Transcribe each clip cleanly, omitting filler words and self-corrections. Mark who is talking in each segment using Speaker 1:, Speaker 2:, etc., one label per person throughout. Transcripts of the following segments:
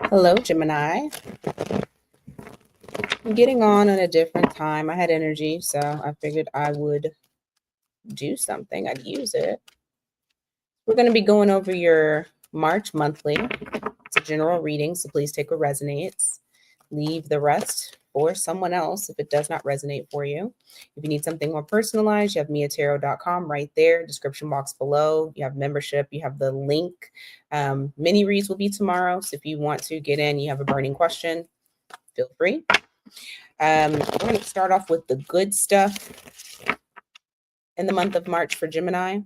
Speaker 1: Hello, Gemini. I'm getting on at a different time. I had energy, so I figured I would do something. I'd use it. We're going to be going over your March monthly. It's a general reading, so please take what resonates. Leave the rest for someone else if it does not resonate for you. If you need something more personalized, you have miatarot.com right there, description box below. You have membership, you have the link. Mini reads will be tomorrow, so if you want to get in, you have a burning question, feel free. We're going to start off with the good stuff in the month of March for Gemini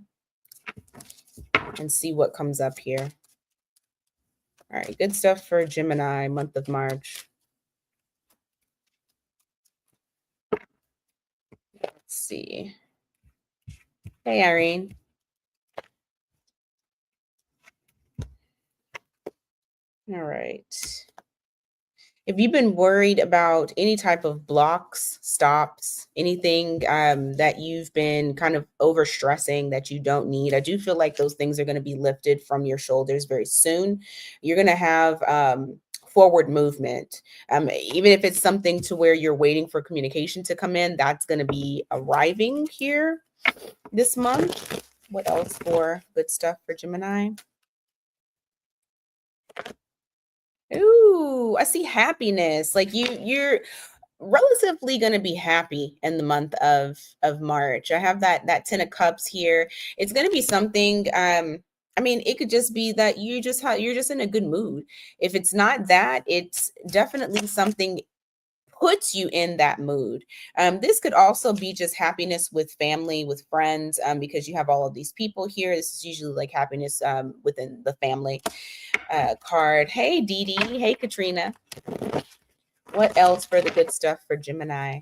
Speaker 1: and see what comes up here. All right, good stuff for Gemini, month of March. Let's see. Hey, Irene. All right. If you've been worried about any type of blocks, stops, anything that you've been kind of overstressing that you don't need, I do feel like those things are going to be lifted from your shoulders very soon. You're going to have forward movement. Even if it's something to where you're waiting for communication to come in, that's going to be arriving here this month. What else for good stuff for Gemini? Ooh, I see happiness. Like you're relatively going to be happy in the month of March. I have that 10 of cups here. It's going to be something I mean, it could just be that you're just in a good mood. If it's not that, it's definitely something puts you in that mood. This could also be just happiness with family, with friends, because you have all of these people here. This is usually like happiness within the family card. Hey, Dee Dee. Hey, Katrina. What else for the good stuff for Gemini?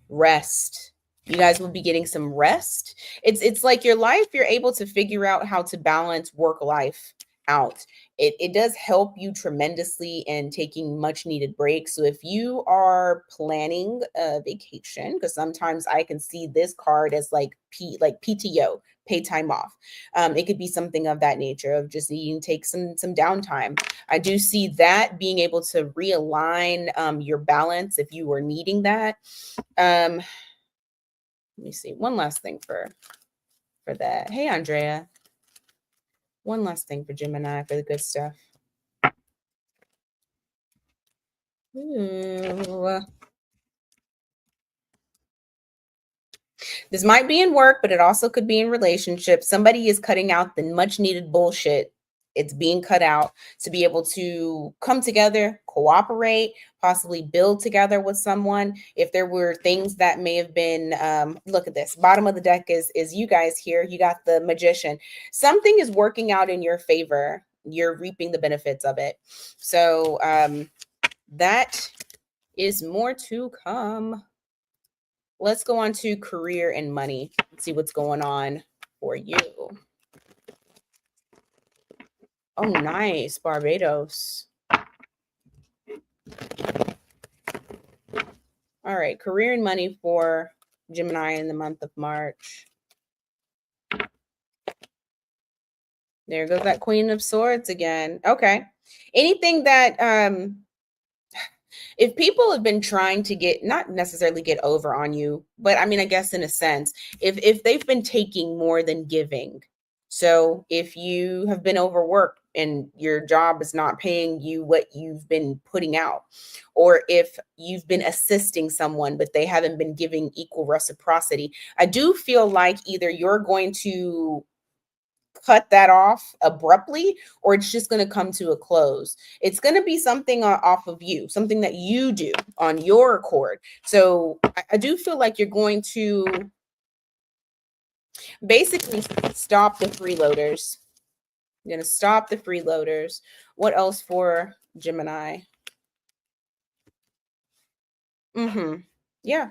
Speaker 1: Rest. You guys will be getting some rest. It's like your life, you're able to figure out how to balance work life out. It does help you tremendously in taking much needed breaks. So if you are planning a vacation, because sometimes I can see this card as like PTO, pay time off. It could be something of that nature of just needing to take some downtime. I do see that being able to realign your balance if you were needing that. Let me see. One last thing for that. Hey, Andrea. One last thing for Gemini for the good stuff. Ooh. This might be in work, but it also could be in relationships. Somebody is cutting out the much needed bullshit. It's being cut out to be able to come together, cooperate, possibly build together with someone. If there were things that may have been, look at this. Bottom of the deck is you guys here. You got the Magician. Something is working out in your favor. You're reaping the benefits of it. So that is more to come. Let's go on to career and money. Let's see what's going on for you. Oh, nice. Barbados. All right. Career and money for Gemini in the month of March. There goes that Queen of Swords again. Okay. Anything that if people have been trying to get, not necessarily get over on you, but I mean, I guess in a sense, if they've been taking more than giving. So if you have been overworked and your job is not paying you what you've been putting out, or if you've been assisting someone but they haven't been giving equal reciprocity, I do feel like either you're going to cut that off abruptly or it's just going to come to a close. It's going to be something off of you, something that you do on your accord. So I do feel like you're going to basically stop the freeloaders. You're going to stop the freeloaders. What else for Gemini? Yeah.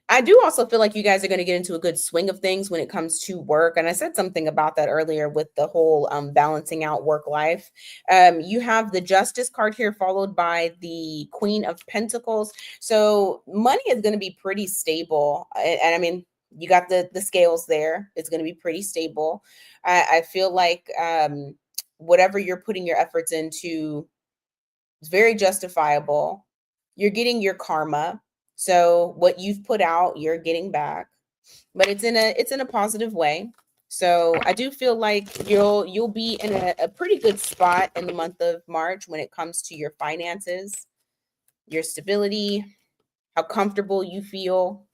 Speaker 1: I do also feel like you guys are going to get into a good swing of things when it comes to work. And I said something about that earlier with the whole balancing out work life. You have the Justice card here, followed by the Queen of Pentacles. So money is going to be pretty stable. And I mean, You got the scales there. It's going to be pretty stable. I feel like whatever you're putting your efforts into is very justifiable. You're getting your karma. So what you've put out, you're getting back, but it's in a positive way. So I do feel like you'll be in a pretty good spot in the month of March when it comes to your finances, your stability, how comfortable you feel.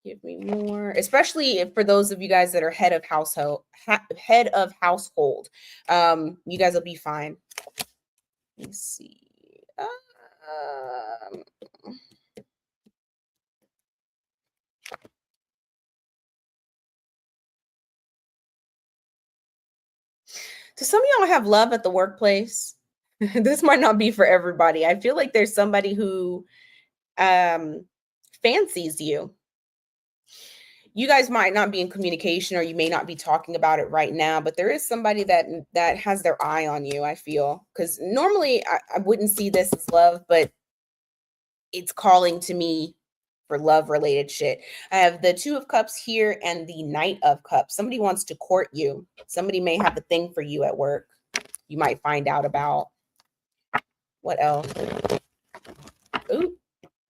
Speaker 1: Give me more, especially for those of you guys that are head of household. You guys will be fine. Let's see. Um, do some of y'all have love at the workplace? This might not be for everybody. I feel like there's somebody who um fancies you. You guys might not be in communication, or you may not be talking about it right now, but there is somebody that has their eye on you, I feel. Because normally I wouldn't see this as love, but it's calling to me for love related shit. I have the Two of Cups here and the Knight of Cups. Somebody wants to court you. Somebody may have a thing for you at work. You might find out about. What else? Ooh,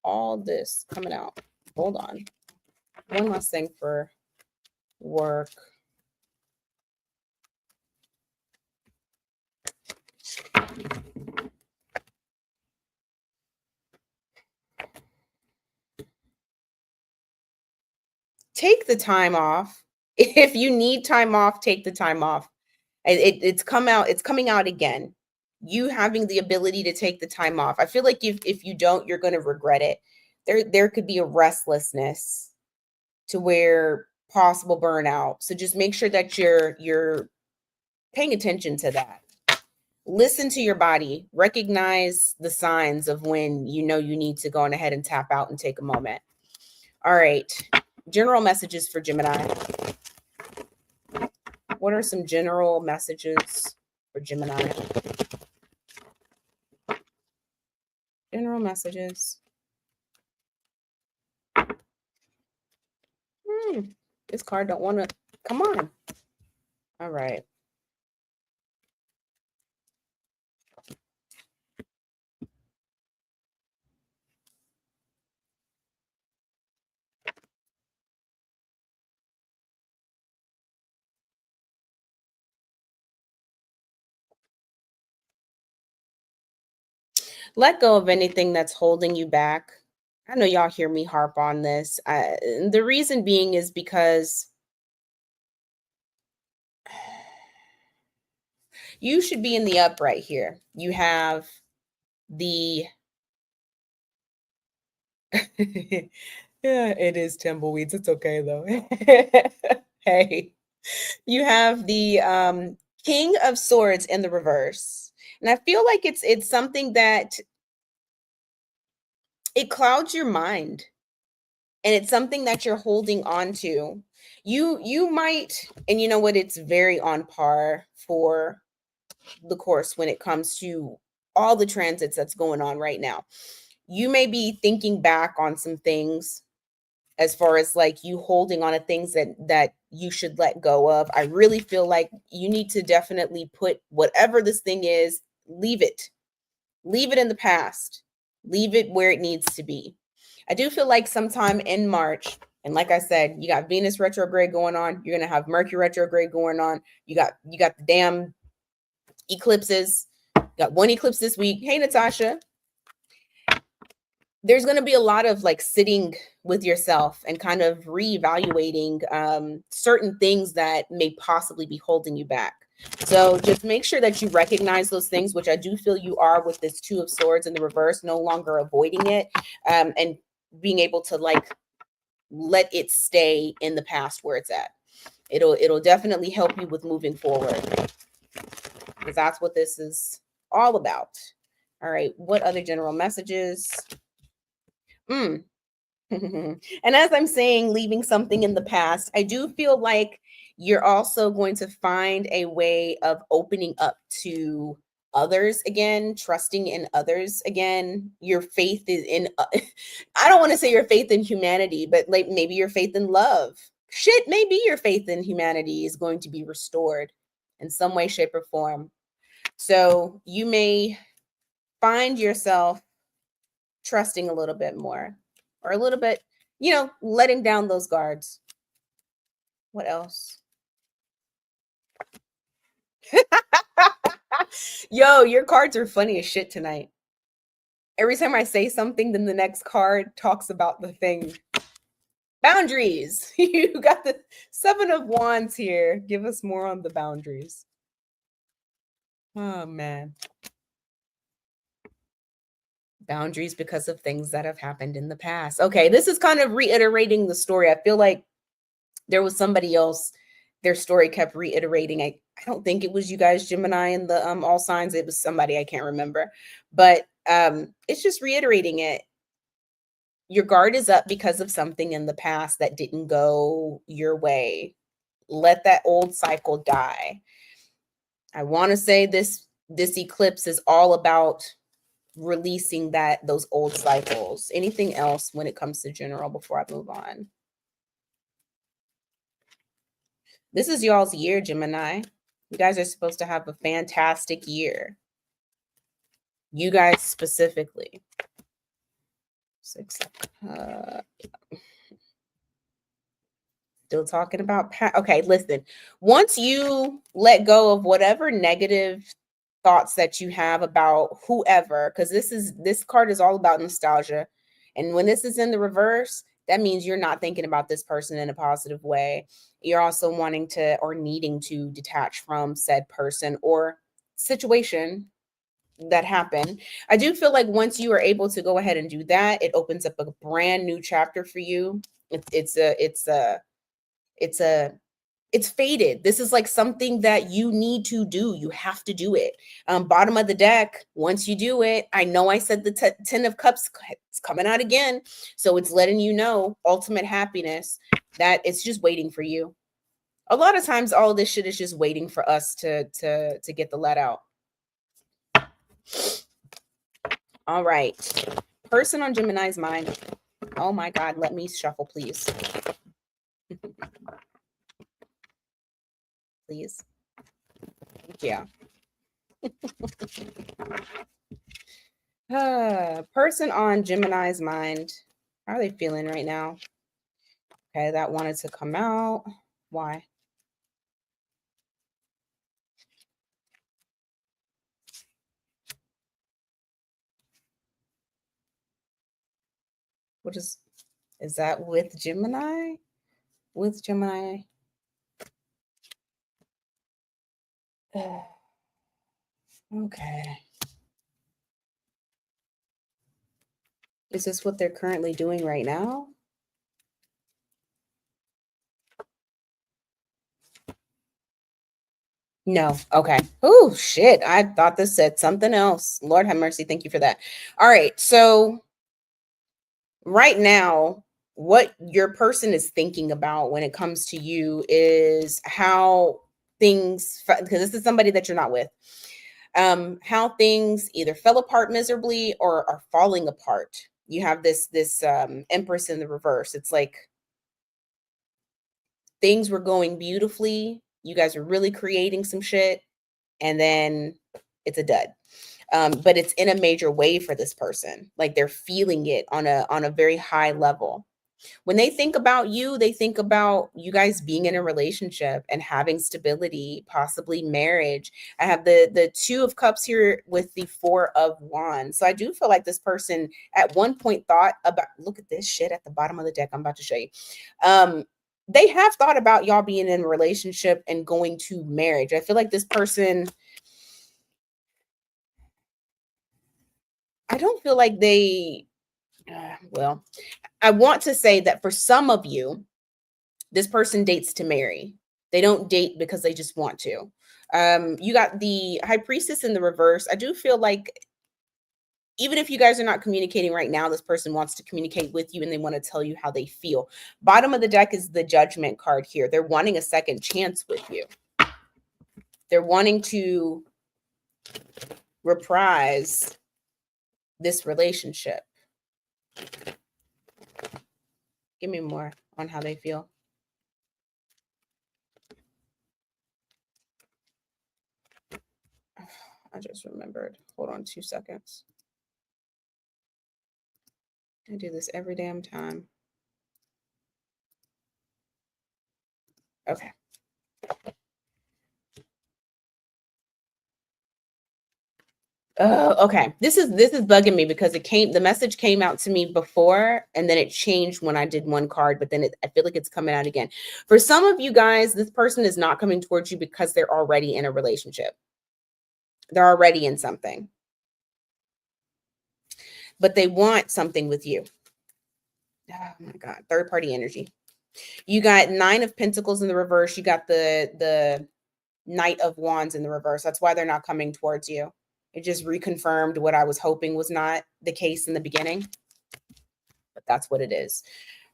Speaker 1: all this coming out. Hold on. One last thing for work. Take the time off. If you need time off, take the time off. It's coming out again. You having the ability to take the time off. I feel like if you don't, you're going to regret it. There could be a restlessness to where possible burnout. So just make sure that you're paying attention to that. Listen to your body. Recognize the signs of when you know you need to go on ahead and tap out and take a moment. All right. General messages for Gemini. What are some general messages for Gemini? General messages. This card don't want to come on. All right. Let go of anything that's holding you back. I know y'all hear me harp on this. The reason being is because you should be in the upright here. You have the yeah, it is tumbleweeds. It's okay though. Hey, you have the King of Swords in the reverse. And I feel like it's something that it clouds your mind, and it's something that you're holding on to. You might, and you know what, it's very on par for the course when it comes to all the transits that's going on right now. You may be thinking back on some things as far as like you holding on to things that you should let go of. I really feel like you need to definitely put whatever this thing is, leave it in the past, leave it where it needs to be. I do feel like sometime in March, and like I said, you got Venus retrograde going on, you're going to have Mercury retrograde going on, you got the damn eclipses. Got one eclipse this week. Hey, Natasha. There's going to be a lot of like sitting with yourself and kind of reevaluating certain things that may possibly be holding you back. So just make sure that you recognize those things, which I do feel you are with this Two of Swords in the reverse, no longer avoiding it, and being able to like let it stay in the past where it's at. It'll definitely help you with moving forward, because that's what this is all about. All right, what other general messages? And as I'm saying, leaving something in the past, I do feel like you're also going to find a way of opening up to others again, trusting in others again. Your faith is in, I don't want to say your faith in humanity, but like maybe your faith in love. Shit, maybe your faith in humanity is going to be restored in some way, shape, or form. So you may find yourself trusting a little bit more, or a little bit, letting down those guards. What else? Yo, your cards are funny as shit tonight. Every time I say something, then the next card talks about the thing. Boundaries. You got the 7 of Wands here. Give us more on the boundaries. Oh, man. Boundaries because of things that have happened in the past. Okay, this is kind of reiterating the story. I feel like there was somebody else, their story kept reiterating. I don't think it was you guys, Gemini, and the all signs. It was somebody, I can't remember. But it's just reiterating it. Your guard is up because of something in the past that didn't go your way. Let that old cycle die. I want to say this eclipse is all about releasing those old cycles. Anything else when it comes to general before I move on? This is y'all's year, Gemini. You guys are supposed to have a fantastic year. You guys specifically. 6. Still talking about okay, listen. Once you let go of whatever negative thoughts that you have about whoever, because this card is all about nostalgia. And when this is in the reverse, that means you're not thinking about this person in a positive way. You're also wanting to or needing to detach from said person or situation that happened. I do feel like once you are able to go ahead and do that, it opens up a brand new chapter for you. It's faded. This is like something that you need to do. You have to do it. Bottom of the deck, once you do it, I know I said the 10 of Cups, it's coming out again. So it's letting you know, ultimate happiness, that it's just waiting for you. A lot of times, all of this shit is just waiting for us to get the let out. All right. Person on Gemini's mind. Oh my God, let me shuffle, please. Please. Yeah. Person on Gemini's mind. How are they feeling right now? Okay, that wanted to come out. Why? What is that with Gemini? With Gemini? Okay. Is this what they're currently doing right now? No. Okay. Oh, shit. I thought this said something else. Lord have mercy. Thank you for that. All right. So right now, what your person is thinking about when it comes to you is how things, because this is somebody that you're not with, how things either fell apart miserably or are falling apart. You have this Empress in the reverse. It's like things were going beautifully. You guys are really creating some shit, and then it's a dud. But it's in a major way for this person. Like they're feeling it on a very high level. When they think about you, they think about you guys being in a relationship and having stability, possibly marriage. I have the 2 of Cups here with the 4 of Wands. So I do feel like this person at one point thought about, look at this shit at the bottom of the deck I'm about to show you. They have thought about y'all being in a relationship and going to marriage. I feel like this person, I don't feel like they, well, I want to say that for some of you, this person dates to marry. They don't date because they just want to. You got the High Priestess in the reverse. I do feel like even if you guys are not communicating right now, this person wants to communicate with you and they want to tell you how they feel. Bottom of the deck is the Judgment card here. They're wanting a second chance with you. They're wanting to reprise this relationship. Give me more on how they feel. I just remembered. Hold on 2 seconds. I do this every damn time. Okay. Oh, okay. This is bugging me because the message came out to me before and then it changed when I did one card, but then I feel like it's coming out again. For some of you guys, this person is not coming towards you because they're already in a relationship. They're already in something. But they want something with you. Oh my God. Third party energy. You got 9 of Pentacles in the reverse. You got the Knight of Wands in the reverse. That's why they're not coming towards you. It just reconfirmed what I was hoping was not the case in the beginning. But that's what it is.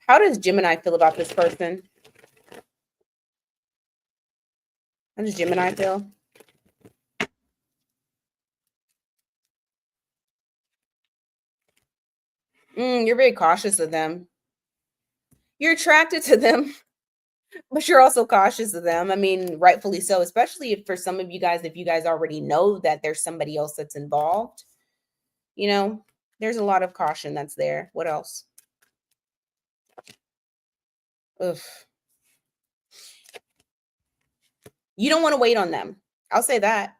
Speaker 1: How does Gemini feel about this person? How does Gemini feel? You're very cautious of them. You're attracted to them, but you're also cautious of them. I mean, rightfully so, especially if for some of you guys, if you guys already know that there's somebody else that's involved, you know, there's a lot of caution that's there. What else? Ugh. You don't want to wait on them. I'll say that.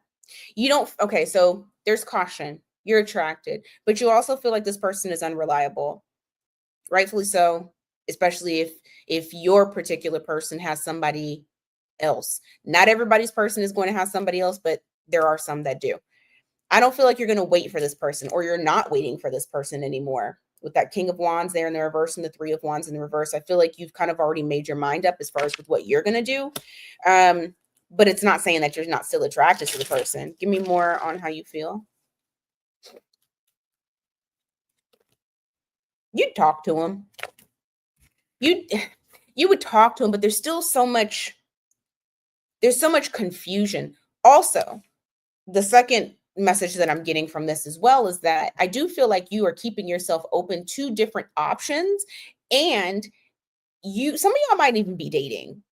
Speaker 1: You don't. Okay, so there's caution. You're attracted, but you also feel like this person is unreliable. Rightfully so, especially if your particular person has somebody else. Not everybody's person is going to have somebody else, but there are some that do. I don't feel like you're going to wait for this person, or you're not waiting for this person anymore. With that King of Wands there in the reverse and the 3 of Wands in the reverse, I feel like you've kind of already made your mind up as far as with what you're going to do. But it's not saying that you're not still attracted to the person. Give me more on how you feel. You'd talk to him. You would talk to him, but there's so much confusion. Also, the second message that I'm getting from this as well is that I do feel like you are keeping yourself open to different options, and some of y'all might even be dating.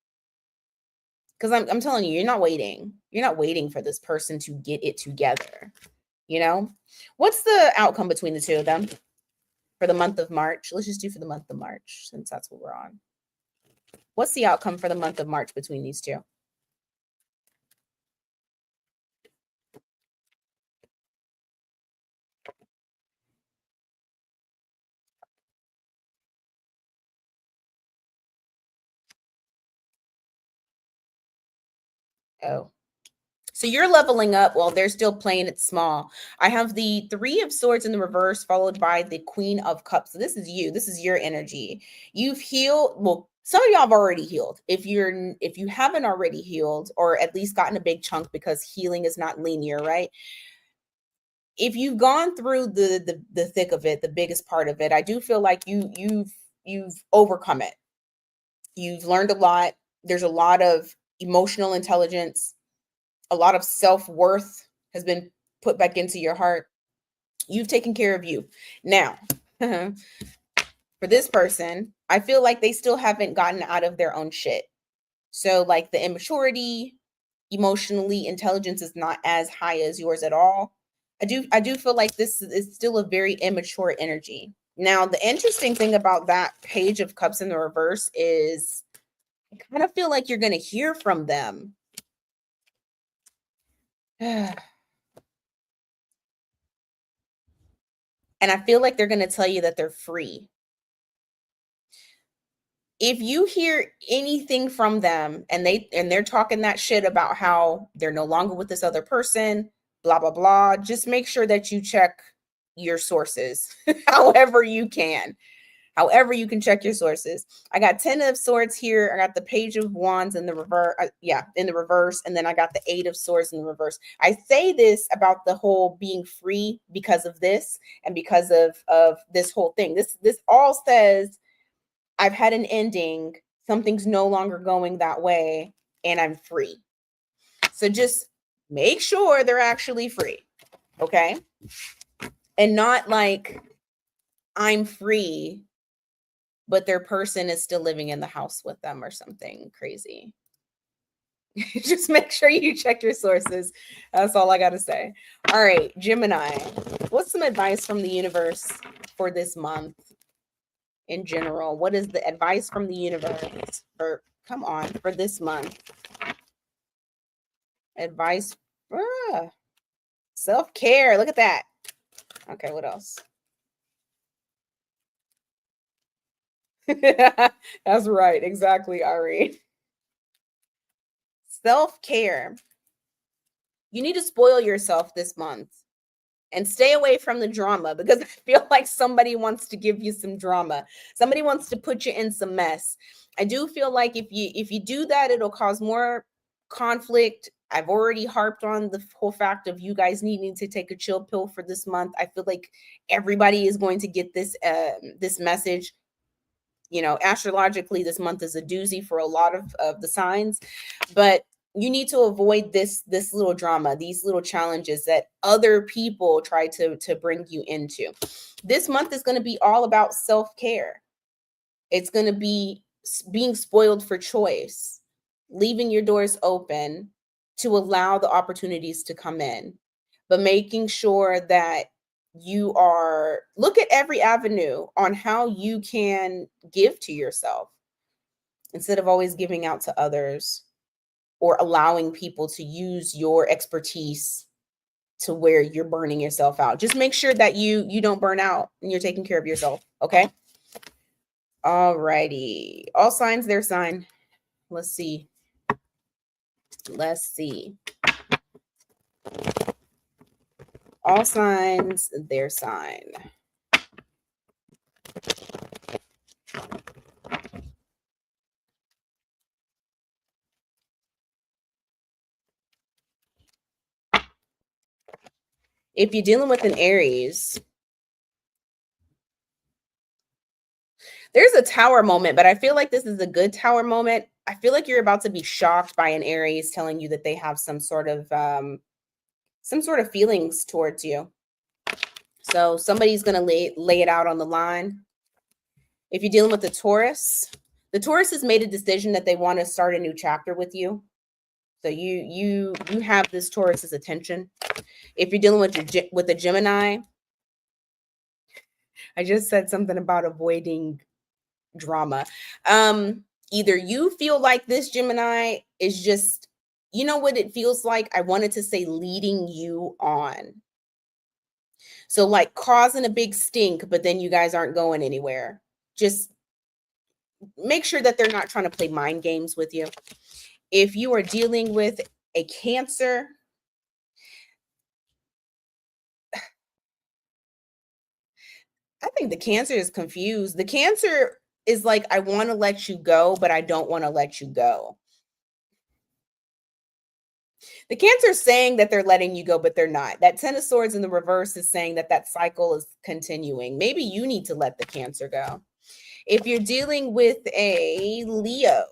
Speaker 1: Because I'm telling you, you're not waiting. You're not waiting for this person to get it together. You know? What's the outcome between the two of them for the month of March? Let's just do for the month of March, since that's what we're on. What's the outcome for the month of March between these two? Oh. So you're leveling up while they're still playing it small. I have the 3 of Swords in the reverse, followed by the Queen of Cups. So this is you. This is your energy. You've healed. Well, some of y'all have already healed. If you haven't already healed, or at least gotten a big chunk, because healing is not linear, right? If you've gone through the thick of it, the biggest part of it, I do feel like you've overcome it. You've learned a lot. There's a lot of emotional intelligence. A lot of self-worth has been put back into your heart. You've taken care of you. Now, for this person, I feel like they still haven't gotten out of their own shit. So like the immaturity, emotionally, intelligence is not as high as yours at all. I do feel like this is still a very immature energy. Now, the interesting thing about that Page of Cups in the reverse is I kind of feel like you're going to hear from them. And I feel like they're going to tell you that they're free. If you hear anything from them and they're talking that shit about how they're no longer with this other person, blah blah blah, just make sure that you check your sources however you can. However you can check your sources. I got 10 of Swords here. I got the Page of Wands in the reverse. In the reverse. And then I got the 8 of Swords in the reverse. I say this about the whole being free because of this and because of this whole thing. This all says I've had an ending. Something's no longer going that way and I'm free. So just Make sure they're actually free. Okay. And not like I'm free, but their person is still living in the house with them or something crazy. Just make sure you check your sources. That's all I got to say. All right, Gemini, what's some advice from the universe for this month in general? What is the advice from the universe for this month? Advice, self-care. Look at that. Okay, what else? That's right. Exactly, Ari. Self-care. You need to spoil yourself this month and stay away from the drama, because I feel like somebody wants to give you some drama. Somebody wants to put you in some mess. I do feel like if you do that, it'll cause more conflict. I've already harped on the whole fact of you guys needing to take a chill pill for this month. I feel like everybody is going to get this message. You know, astrologically, this month is a doozy for a lot of the signs, but you need to avoid this little drama, these little challenges that other people try to bring you into. This month is going to be all about self-care. It's going to be being spoiled for choice, leaving your doors open to allow the opportunities to come in, but making sure that you are look at every avenue on how you can give to yourself instead of always giving out to others or allowing people to use your expertise to where you're burning yourself out. Just make sure that you don't burn out and you're taking care of yourself. Okay. All righty. All signs, their sign. Let's see. All signs, their sign. If you're dealing with an Aries, there's a tower moment, but I feel like this is a good tower moment. I feel like you're about to be shocked by an Aries telling you that they have some sort of feelings towards you. So somebody's going to lay it out on the line. If you're dealing with the Taurus has made a decision that they want to start a new chapter with you. So you have this Taurus's attention. If you're dealing with a Gemini, I just said something about avoiding drama. Either you feel like this Gemini is just, you know what it feels like? I wanted to say leading you on. So like causing a big stink, but then you guys aren't going anywhere. Just make sure that they're not trying to play mind games with you. If you are dealing with a Cancer, I think the Cancer is confused. The Cancer is like, I want to let you go, but I don't want to let you go. The Cancer is saying that they're letting you go, but they're not. That Ten of Swords in the reverse is saying that cycle is continuing. Maybe you need to let the Cancer go. If you're dealing with a Leo,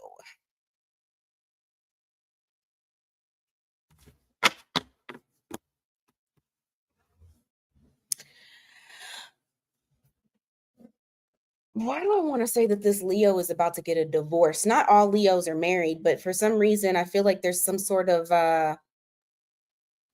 Speaker 1: why do I want to say that this Leo is about to get a divorce? Not all Leos are married, but for some reason, I feel like there's some sort of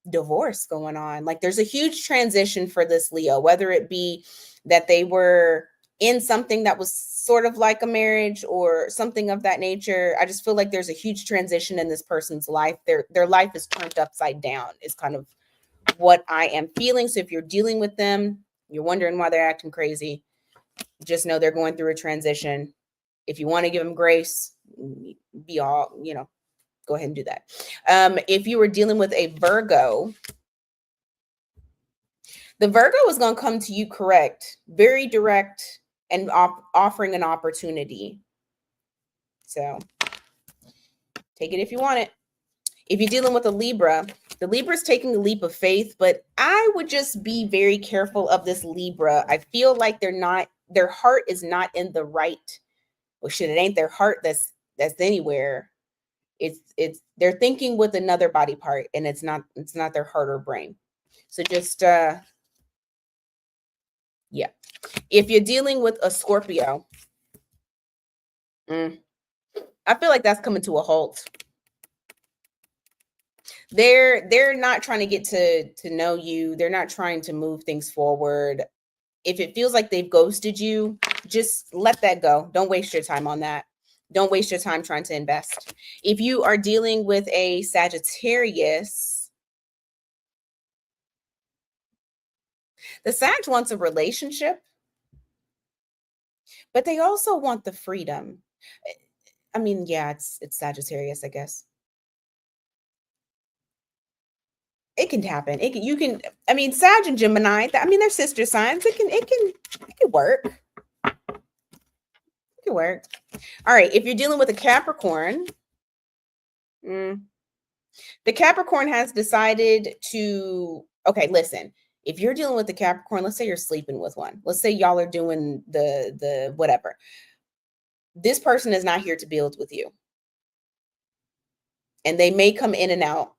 Speaker 1: divorce going on. Like there's a huge transition for this Leo, whether it be that they were in something that was sort of like a marriage or something of that nature. I just feel like there's a huge transition in this person's life. Their life is turned upside down is kind of what I am feeling. So if you're dealing with them, you're wondering why they're acting crazy, just know they're going through a transition. If you want to give them grace, go ahead and do that. If you were dealing with a Virgo, the Virgo is going to come to you correct, very direct, and offering an opportunity. So take it if you want it. If you're dealing with a Libra, the Libra is taking a leap of faith, but I would just be very careful of this Libra. I feel like their heart is not in the right. Well, shit, it ain't their heart that's anywhere. They're thinking with another body part, and it's not their heart or brain. So just yeah. If you're dealing with a Scorpio, I feel like that's coming to a halt. They're not trying to get to know you. They're not trying to move things forward. If it feels like they've ghosted you, just let that go. Don't waste your time on that. Don't waste your time trying to invest. If you are dealing with a Sagittarius, the Sag wants a relationship, but they also want the freedom. I mean, yeah, it's Sagittarius, I guess. It can happen. You can. I mean, Sag and Gemini. I mean, they're sister signs. It can work. It can work. All right. If you're dealing with a Capricorn, the Capricorn has decided to. Okay, listen. If you're dealing with the Capricorn, let's say you're sleeping with one. Let's say y'all are doing the whatever. This person is not here to build with you, and they may come in and out.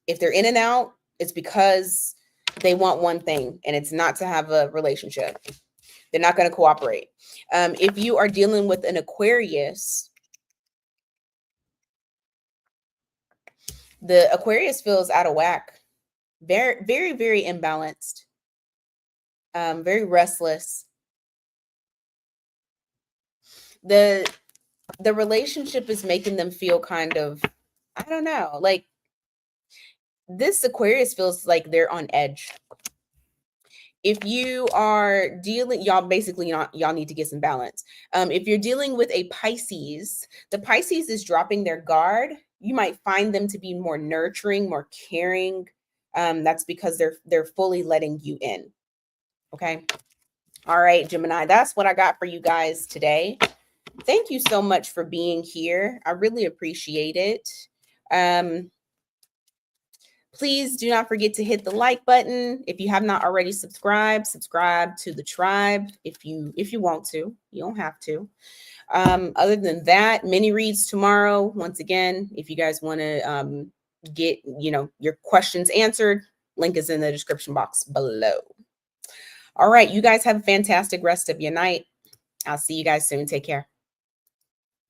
Speaker 1: If they're in and out, it's because they want one thing, and it's not to have a relationship. They're not going to cooperate. If you are dealing with an Aquarius, the Aquarius feels out of whack. Very, very, very imbalanced. Very restless. The relationship is making them feel kind of, I don't know, like this Aquarius feels like they're on edge. If you are dealing, y'all need to get some balance. If you're dealing with a Pisces, the Pisces is dropping their guard. You might find them to be more nurturing, more caring. That's because they're fully letting you in. Okay. All right, Gemini, that's what I got for you guys today. Thank you so much for being here. I really appreciate it. Please do not forget to hit the like button. If you have not already subscribe to the tribe if you want to. You don't have to. Other than that, mini reads tomorrow. Once again, if you guys want to get your questions answered, link is in the description box below. All right, you guys have a fantastic rest of your night. I'll see you guys soon. Take care.